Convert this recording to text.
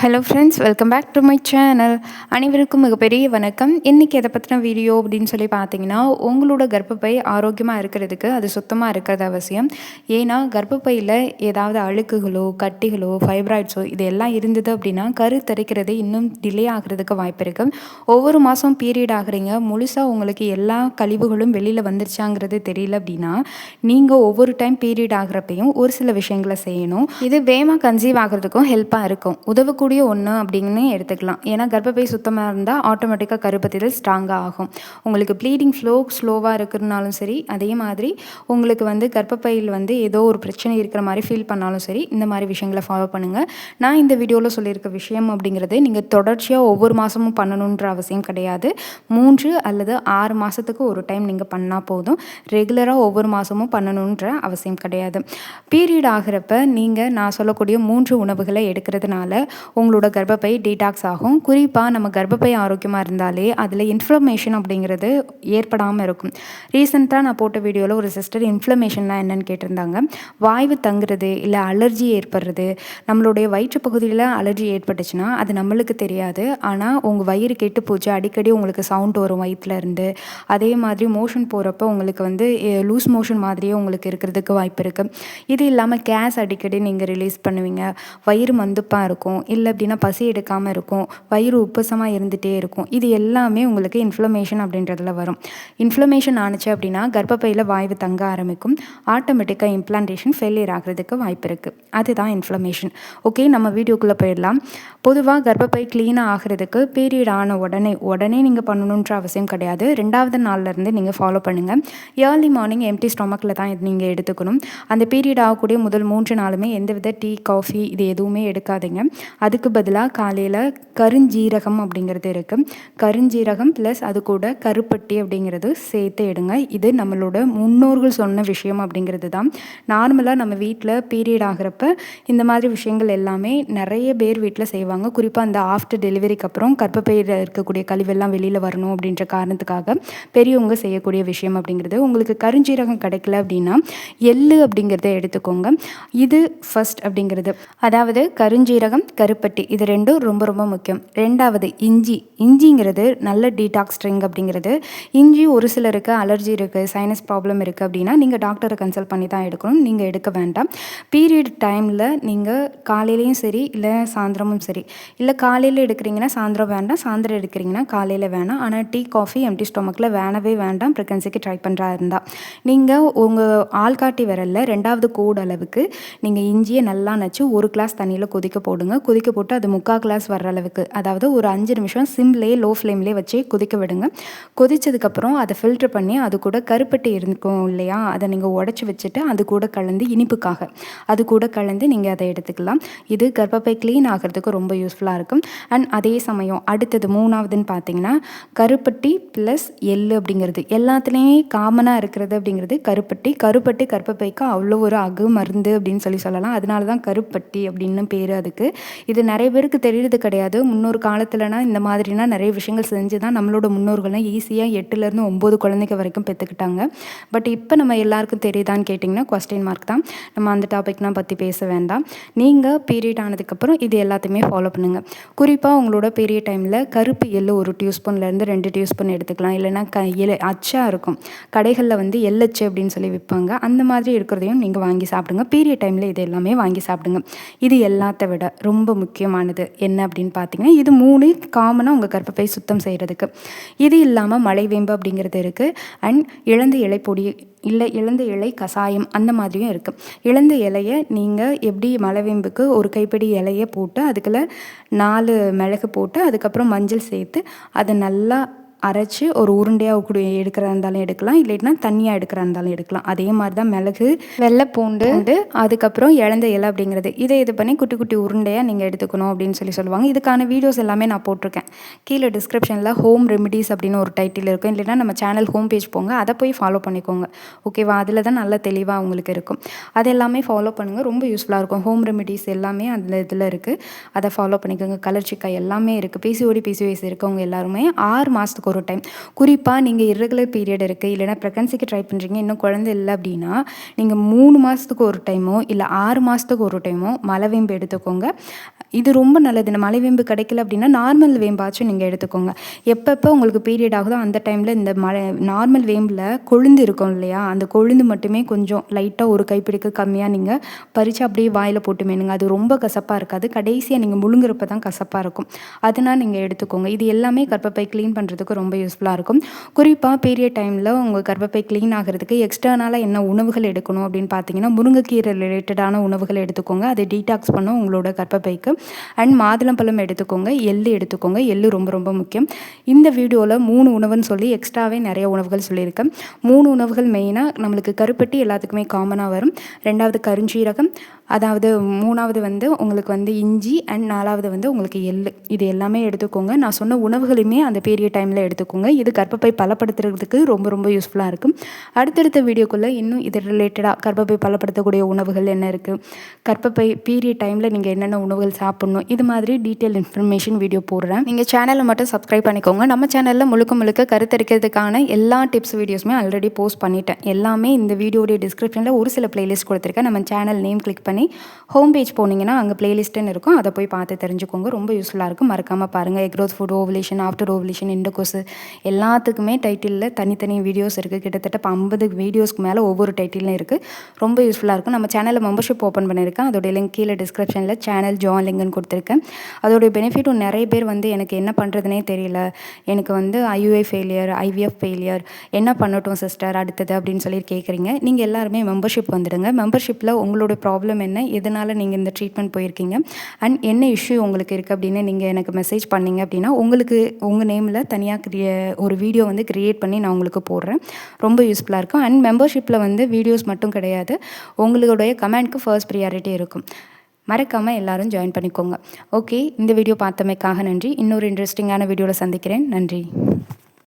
Hello friends, welcome back to my channel. அனைவருக்கும் மிகப்பெரிய வணக்கம். இன்றைக்கி எதை பற்றின வீடியோ அப்படின்னு சொல்லி பார்த்தீங்கன்னா, உங்களோட கர்ப்பப்பை ஆரோக்கியமாக இருக்கிறதுக்கு அது சுத்தமாக இருக்கிறது அவசியம். ஏன்னா கர்ப்பப்பையில் ஏதாவது அழுக்குகளோ கட்டிகளோ ஃபைப்ராய்ட்ஸோ இது எல்லாம் இருந்தது அப்படின்னா கருத்தரிக்கிறது இன்னும் டிலே ஆகிறதுக்கு வாய்ப்பு இருக்குது. ஒவ்வொரு மாதம் பீரியட் ஆகுறீங்க, முழுசாக உங்களுக்கு எல்லா கழிவுகளும் வெளியில் வந்துருச்சாங்கிறது தெரியல அப்படின்னா நீங்கள் ஒவ்வொரு டைம் பீரியட் ஆகிறப்பையும் ஒரு சில விஷயங்களை செய்யணும். இது வேகமாக கன்சீவ் ஆகிறதுக்கும் ஹெல்ப்பாக இருக்கும். உதவக்கூடிய ஒன்று அப்படின்னு எடுத்துக்கலாம். ஏன்னா கர்ப்பப்பை சுத்தமாக இருந்தால் ஆட்டோமேட்டிக்காக கருப்பத்திகள் ஸ்ட்ராங்காக ஆகும். உங்களுக்கு ப்ளீடிங் ஃப்ளோ ஸ்லோவாக இருக்கிறனாலும் சரி, அதே மாதிரி உங்களுக்கு கர்ப்பப்பையில் ஏதோ ஒரு பிரச்சனை இருக்கிற மாதிரி ஃபீல் பண்ணாலும் சரி, இந்த மாதிரி விஷயங்களை ஃபாலோ பண்ணுங்கள். நான் இந்த வீடியோவில் சொல்லியிருக்க விஷயம் அப்படிங்கிறது நீங்கள் தொடர்ச்சியாக ஒவ்வொரு மாதமும் பண்ணணுன்ற அவசியம் கிடையாது. 3 அல்லது 6 மாதத்துக்கு ஒரு டைம் நீங்கள் பண்ணால் போதும். ரெகுலராக ஒவ்வொரு மாதமும் பண்ணணுன்ற அவசியம் கிடையாது. பீரியட் ஆகிறப்ப நீங்கள் நான் சொல்லக்கூடிய 3 உணவுகளை எடுக்கிறதுனால உங்களோட கர்ப்பப்பை டீடாக்ஸ் ஆகும். குறிப்பாக நம்ம கர்ப்பப்பை ஆரோக்கியமாக இருந்தாலே அதில் இன்ஃப்ளமேஷன் அப்படிங்கிறது ஏற்படாமல் இருக்கும். ரீசெண்டாக நான் போட்ட வீடியோவில் ஒரு சிஸ்டர் இன்ஃப்ளமேஷன்னா என்னென்னு கேட்டிருந்தாங்க. வாய்வு தங்குறது, இல்லை அலர்ஜி ஏற்படுறது. நம்மளுடைய வயிற்று பகுதியில் அலர்ஜி ஏற்பட்டுச்சுன்னா அது நம்மளுக்கு தெரியாது. ஆனால் உங்கள் வயிறு கெட்டு போச்சு, அடிக்கடி உங்களுக்கு சவுண்ட் வரும் வயிற்றுல இருந்து. அதே மாதிரி மோஷன் போகிறப்ப உங்களுக்கு லூஸ் மோஷன் மாதிரியே உங்களுக்கு இருக்கிறதுக்கு வாய்ப்பு இருக்குது. இது இல்லாமல் கேஸ் அடிக்கடி நீங்கள் ரிலீஸ் பண்ணுவீங்க, வயிறு மந்துப்பாக இருக்கும், இல்லை அப்படின்னா பசி எடுக்காமல் இருக்கும், வயிறு உப்பசமாக இருந்துகிட்டே இருக்கும். இது எல்லாமே உங்களுக்கு இன்ஃப்ளமேஷன் அப்படின்றதுல வரும். இன்ஃப்ளமேஷன் ஆணுச்சு அப்படின்னா கர்ப்பப்பையில் வாய்வு தங்க ஆரம்பிக்கும். ஆட்டோமேட்டிக்காக இம்ப்ளான்டேஷன் ஃபெயிலியர் ஆகிறதுக்கு வாய்ப்பு இருக்குது. அதுதான் இன்ஃப்ளமேஷன். ஓகே, நம்ம வீடியோக்குள்ளே போயிடலாம். பொதுவாக கர்ப்பப்பை க்ளீனாக ஆகிறதுக்கு பீரியட் ஆன உடனே நீங்கள் பண்ணணுன்ற அவசியம் கிடையாது. 2வது நாள்லேருந்து நீங்கள் ஃபாலோ பண்ணுங்கள். ஏர்லி மார்னிங் எம்டி ஸ்டொமக்கில் தான் நீங்கள் எடுத்துக்கணும். அந்த பீரியட் ஆகக்கூடிய முதல் 3 நாளுமே எந்தவித டீ, காஃபி இது எதுவுமே எடுக்காதீங்க. அதுக்கு பதிலாக காலையில் கருஞ்சீரகம் அப்படிங்கிறது இருக்குது. கருஞ்சீரகம் ப்ளஸ் அது கூட கருப்பட்டி அப்படிங்கிறது சேர்த்து எடுங்க. இது நம்மளோட முன்னோர்கள் சொன்ன விஷயம் அப்படிங்கிறது தான். நார்மலாக நம்ம வீட்டில் பீரியட் ஆகிறப்ப இந்த மாதிரி விஷயங்கள் எல்லாமே நிறைய பேர் வீட்டில் செய்வாங்க. குறிப்பாக அந்த ஆஃப்டர் டெலிவரிக்கு அப்புறம் கர்ப்பப்பையில் இருக்கக்கூடிய கழிவெல்லாம் வெளியில் வரணும் அப்படின்ற காரணத்துக்காக பெரியவங்க செய்யக்கூடிய விஷயம் அப்படிங்கிறது. உங்களுக்கு கருஞ்சீரகம் கிடைக்கல அப்படின்னா எள்ளு அப்படிங்கிறத எடுத்துக்கோங்க. இது ஃபர்ஸ்ட் அப்படிங்கிறது. அதாவது கருஞ்சீரகம், கருப்பட்டி இது ரெண்டும் ரொம்ப ரொம்ப முக்கியம். 2வது இஞ்சிங்கிறது நல்ல டீடாக்ஸ் ட்ரிங்க் அப்படிங்கிறது. இஞ்சி ஒரு சிலருக்கு அலர்ஜி இருக்குது, சைனஸ் ப்ராப்ளம் இருக்குது அப்படின்னா நீங்கள் டாக்டரை கன்சல்ட் பண்ணி தான் எடுக்கணும். நீங்கள் எடுக்க வேண்டாம். பீரியட் டைமில் நீங்கள் காலையிலையும் சரி, இல்லை சாயந்தரமும் சரி, இல்லை காலையில் எடுக்கிறீங்கன்னா சாயந்தரம் வேண்டாம், சாயந்தரம் எடுக்கிறீங்கன்னா காலையில் வேணாம். ஆனால் டீ, காஃபி எம்டி ஸ்டொமக்கில் வேணவே வேண்டாம். ப்ரெக்னன்சிக்கு ட்ரை பண்ணுறா இருந்தால் நீங்கள் உங்கள் ஆள்காட்டி விரலில் 2வது கோடு அளவுக்கு நீங்கள் இஞ்சியை நல்லா நச்சு 1 கிளாஸ் தண்ணியில் கொதிக்க போடுங்க. கொதிக்க போட்டு அது 3/4 கிளாஸ் வர்ற அளவுக்கு, அதாவது ஒரு 5 நிமிஷம் சிம்லேயே லோ ஃப்ளேம்லேயே வச்சு கொதிக்க விடுங்க. கொதித்ததுக்கப்புறம் அதை ஃபில்டர் பண்ணி அது கூட கருப்பட்டி இருக்கும் இல்லையா, அதை நீங்கள் உடச்சி வச்சுட்டு அது கூட கலந்து இனிப்புக்காக அது கூட கலந்து நீங்கள் அதை எடுத்துக்கலாம். இது கர்ப்பப்பை க்ளீன் ஆகிறதுக்கு ரொம்ப யூஸ்ஃபுல்லாக இருக்கும். அண்ட் அதே சமயம் அடுத்தது 3வதுன்னு பார்த்தீங்கன்னா கருப்பட்டி ப்ளஸ் எள்ளு அப்படிங்கிறது எல்லாத்துலேயுமே காமனாக இருக்கிறது அப்படிங்கிறது கருப்பட்டி. கர்ப்பப்பைக்கு அவ்வளோ ஒரு மருந்து அப்படின்னு சொல்லலாம். அதனால தான் கருப்பட்டி அப்படின்னு பேர் அதுக்கு. இது நிறைய பேருக்கு தெரியறது கிடையாது. முன்னொரு காலத்துலனா இந்த மாதிரினா நிறைய விஷயங்கள் செஞ்சு தான் நம்மளோட முன்னோர்கள்லாம் ஈஸியாக 8லேருந்து 9 குழந்தைங்க வரைக்கும் பெற்றுக்கிட்டாங்க. பட் இப்போ நம்ம எல்லாருக்கும் தெரியுதான்னு கேட்டிங்கன்னா கொஸ்டின் மார்க் தான். நம்ம அந்த டாபிக்லாம் பற்றி பேச வேண்டாம். நீங்கள் பீரியட் ஆனதுக்கப்புறம் இது எல்லாத்தையுமே ஃபாலோ பண்ணுங்கள். குறிப்பாக உங்களோட பீரியட் டைமில் கருப்பு எள்ளு 1 டியூஸ்பூன்லேருந்து 2 டியூஸ்பூன் எடுத்துக்கலாம். இல்லைனா அச்சாக இருக்கும் கடைகளில் எள்ளச்சு அப்படின்னு சொல்லி விற்பாங்க. அந்த மாதிரி இருக்கிறதையும் நீங்கள் வாங்கி சாப்பிடுங்க. பீரியட் டைமில் இது எல்லாமே வாங்கி சாப்பிடுங்க. இது எல்லாத்த விட ரொம்ப முக்கியமானது என்ன அப்படின்னு பார்த்தீங்கன்னா, இது 3 காமனாக உங்கள் கர்ப்பப்பை சுத்தம் செய்கிறதுக்கு. இது இல்லாமல் மலைவேம்பு அப்படிங்கிறது இருக்குது. அண்ட் இழந்த இலை பொடி, இல்லை இழந்த இலை கசாயம் அந்த மாதிரியும் இருக்குது. இழந்த இலையை நீங்கள் எப்படி மலைவேம்புக்கு ஒரு கைப்பிடி இலையை போட்டு அதுக்குள்ள 4 மிளகு போட்டு அதுக்கப்புறம் மஞ்சள் சேர்த்து அதை நல்லா அரைச்சி ஒரு உருண்டையாக எடுக்கிறதா இருந்தாலும் எடுக்கலாம், இல்லைன்னா தண்ணியாக எடுக்கிறதா இருந்தாலும் எடுக்கலாம். அதே மாதிரி தான் மிளகு, வெள்ளை பூண்டு, அதுக்கப்புறம் இழந்த இலை அப்படிங்கிறது. இதை இது பண்ணி குட்டி குட்டி உருண்டையாக நீங்கள் எடுத்துக்கணும் அப்படின்னு சொல்லுவாங்க. இதுக்கான வீடியோஸ் எல்லாமே நான் போட்டிருக்கேன். கீழே டிஸ்கிரிப்ஷனில் ஹோம் ரெமிடிஸ் அப்படின்னு ஒரு டைட்டில் இருக்கும். இல்லைன்னா நம்ம சேனல் ஹோம் பேஜ் போங்க, அதை போய் ஃபாலோ பண்ணிக்கோங்க. ஓகேவா? அதில் தான் நல்ல தெளிவாக உங்களுக்கு இருக்கும். அது எல்லாமே ஃபாலோ பண்ணுங்கள், ரொம்ப யூஸ்ஃபுல்லாக இருக்கும். ஹோம் ரெமிடிஸ் எல்லாமே அதில் இதில் இருக்குது, அதை ஃபாலோ பண்ணிக்கோங்க. கலர்ச்சிக்காய் எல்லாமே இருக்குது. பிசிஓடி பிசிஓஎஸ் இருக்கவங்க எல்லாருமே 6 மாதத்துக்கு ஒரு டைம். குறிப்பாக நீங்கள் இர்ரெகுலர் பீரியட் இருக்குது, இல்லைனா ப்ரெக்னன்சிக்கு ட்ரை பண்ணுறீங்க, இன்னும் குழந்தை இல்லை அப்படின்னா, நீங்கள் 3 மாதத்துக்கு ஒரு டைமோ இல்லை 6 மாதத்துக்கு ஒரு டைமோ மலைவேம்பு எடுத்துக்கோங்க. இது ரொம்ப நல்லது. இந்த மலைவேம்பு கிடைக்கல அப்படின்னா நார்மல் வேம்பாச்சும் நீங்கள் எடுத்துக்கோங்க. எப்பப்போ உங்களுக்கு பீரியட் ஆகுதோ அந்த டைமில் இந்த நார்மல் வேம்பில் கொழுந்து இருக்கும் இல்லையா, அந்த கொழுந்து மட்டுமே கொஞ்சம் லைட்டாக ஒரு கைப்பிடிக்கு கம்மியாக நீங்கள் பறித்து அப்படியே வாயில் போட்டு மென்னுங்க. அது ரொம்ப கசப்பாக இருக்காது. கடைசியாக நீங்கள் முழுங்குறப்ப தான் கசப்பாக இருக்கும். அதனால் நீங்கள் எடுத்துக்கோங்க. இது எல்லாமே கர்ப்பப்பை க்ளீன் பண்ணுறதுக்கு ரொம்ப யூஸ்ஃபுல்லாக இருக்கும். குறிப்பாக பீரியட் டைமில் உங்கள் கர்ப்பப்பை க்ளீன் ஆகிறதுக்கு எக்ஸ்டர்னலாக என்ன உணவுகள் எடுக்கணும் அப்படின்னு பார்த்தீங்கன்னா, முருங்கைக்கீரை ரிலேட்டடான உணவுகள் எடுத்துக்கோங்க. அதை டீடாக்ஸ் பண்ணும் உங்களோட கர்ப்பப்பைக்கு. அண்ட் மாதுளம்பழம் எடுத்துக்கோங்க, எள்ளு எடுத்துக்கோங்க. எள்ளு ரொம்ப ரொம்ப முக்கியம். இந்த வீடியோவில் 3 உணவுன்னு சொல்லி எக்ஸ்ட்ராவே நிறைய உணவுகள் சொல்லியிருக்கேன். 3 உணவுகள் மெயினாக நம்மளுக்கு கருப்பட்டி எல்லாத்துக்குமே காமனாக வரும். 2வது கருஞ்சீரகம், அதாவது 3வது வந்து உங்களுக்கு வந்து இஞ்சி, அண்ட் 4வது வந்து உங்களுக்கு எள்ளு. இது எல்லாமே எடுத்துக்கோங்க. நான் சொன்ன உணவுகளுமே அந்த பீரியட் டைமில் எடுத்துக்கோங்க. இது கர்ப்பப்பை பலப்படுத்துறதுக்கு ரொம்ப ரொம்ப யூஸ்ஃபுல்லாக இருக்கும். அடுத்தடுத்த வீடியோக்குள்ளே இன்னும் இது ரிலேட்டடாக கர்ப்பப்பை பலப்படுத்தக்கூடிய உணவுகள் என்ன இருக்குது, கர்ப்பப்பை பீரியட் டைமில் நீங்கள் என்னென்ன உணவுகள் சாப்பிட்ணும், இது மாதிரி டீட்டெயில் இன்ஃபர்மேஷன் வீடியோ போடுறேன். நீங்கள் சேனலை மட்டும் சப்ஸ்கிரைப் பண்ணிக்கோங்க. நம்ம சேனலில் முழுக்க முழுக்க கருத்தரிக்கிறதுக்கான எல்லா டிப்ஸ் வீடியோஸுமே ஆல்ரெடி போஸ்ட் பண்ணிட்டேன். எல்லாமே இந்த வீடியோடைய டிஸ்கிரிப்ஷனில் ஒரு சில பிளேலிஸ்ட் கொடுத்துருக்கேன். நம்ம சேனல் நேம் கிளிக் பண்ணி ஹோம் பேஜ் போனீங்கன்னா அங்கே பிளேலிஸ்ட்டுன்னு இருக்கும். அதை போய் பார்த்து தெரிஞ்சுக்கோங்க. ரொம்ப யூஸ்ஃபுல்லாக இருக்கும். மறக்காமல் பாருங்கள். Egg growth, food, ovulation, after ovulation, இண்டோகோஸ் எல்லாத்துக்குமே டைட்டிலில் தனித்தனி வீடியோஸ் இருக்குது. கிட்டத்தட்ட 50 வீடியோஸ்க்கு மேலே ஒவ்வொரு டைட்டிலும் இருக்குது. ரொம்ப யூஸ்ஃபுல்லாக இருக்கும். நம்ம சேனலில் மெம்பர்ஷிப் ஓப்பன் பண்ணியிருக்கேன். அதோடைய லிங்க் கீழே டிஸ்கிரிப்ஷனில் சேனல் ஜாயின் லிங்க்னு கொடுத்துருக்கேன். அதோடைய பெனிஃபிட்டும் நிறைய பேர் வந்து எனக்கு என்ன பண்ணுறதுனே தெரியல, எனக்கு வந்து ஐயுஐ ஃபெயிலியர், ஐவிஎஃப் ஃபெயிலியர், என்ன பண்ணட்டும் சிஸ்டர் அடுத்தது அப்படின்னு சொல்லி கேட்குறீங்க. நீங்கள் எல்லாருமே மெம்பர்ஷிப் வந்துடுங்க. மெம்பர்ஷிப்பில் உங்களோட ப்ராப்ளம் என்ன, எதனால் நீங்கள் இந்த ட்ரீட்மெண்ட் போயிருக்கீங்க, அண்ட் என்ன இஷ்யூ உங்களுக்கு இருக்குது அப்படின்னு நீங்கள் எனக்கு மெசேஜ் பண்ணிங்க அப்படின்னா உங்களுக்கு உங்கள் நேமில் தனியாக ஒரு வீடியோ வந்து க்ரியேட் பண்ணி நான் உங்களுக்கு போடுறேன். ரொம்ப யூஸ்ஃபுல்லாக இருக்கும். அண்ட் மெம்பர்ஷிப்பில் வந்து வீடியோஸ் மட்டும் கிடையாது, உங்களுடைய கமெண்ட்க்கு ஃபர்ஸ்ட் ப்ரியாரிட்டி இருக்கும். மறக்காமல் எல்லாரும் ஜாயின் பண்ணிக்கோங்க. ஓகே, இந்த வீடியோ பார்த்தமைக்காக நன்றி. இன்னொரு இன்ட்ரெஸ்டிங்கான வீடியோவில் சந்திக்கிறேன். நன்றி.